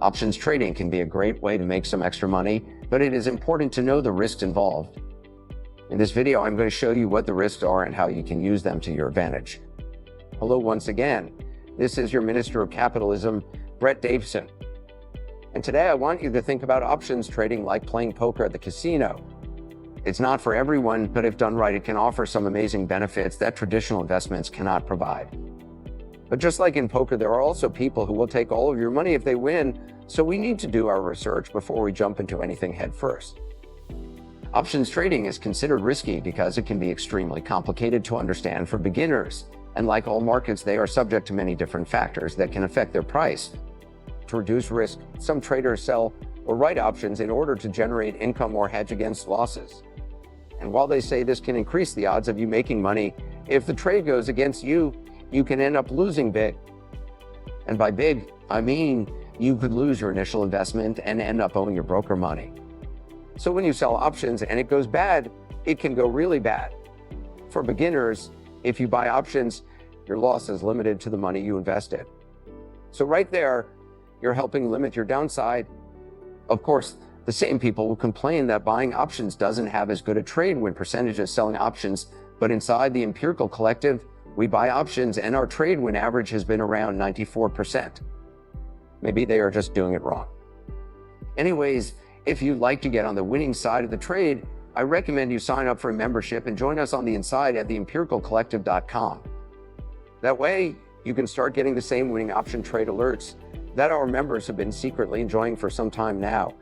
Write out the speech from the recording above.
Options trading can be a great way to make some extra money, but it is important to know the risks involved. In this video, I'm going to show you what the risks are and how you can use them to your advantage. Hello once again. This is your Minister of Capitalism, Brett Davison. And today I want you to think about options trading like playing poker at the casino. It's not for everyone, but if done right, it can offer some amazing benefits that traditional investments cannot provide. But just like in poker, there are also people who will take all of your money if they win, so we need to do our research before we jump into anything head first. Options trading is considered risky because it can be extremely complicated to understand for beginners, and like all markets, they are subject to many different factors that can affect their price. To reduce risk, some traders sell or write options in order to generate income or hedge against losses. And while they say this can increase the odds of you making money, if the trade goes against you, you can end up losing big. And by big, I mean you could lose your initial investment and end up owing your broker money. So when you sell options and it goes bad, it can go really bad. For beginners, if you buy options, your loss is limited to the money you invested. So right there, you're helping limit your downside. Of course, the same people will complain that buying options doesn't have as good a trade win percentage as selling options, but inside the empirical collective, we buy options and our trade win average has been around 94%. Maybe they are just doing it wrong. Anyways, if you'd like to get on the winning side of the trade, I recommend you sign up for a membership and join us on the inside at theempiricalcollective.com. That way, you can start getting the same winning option trade alerts that our members have been secretly enjoying for some time now.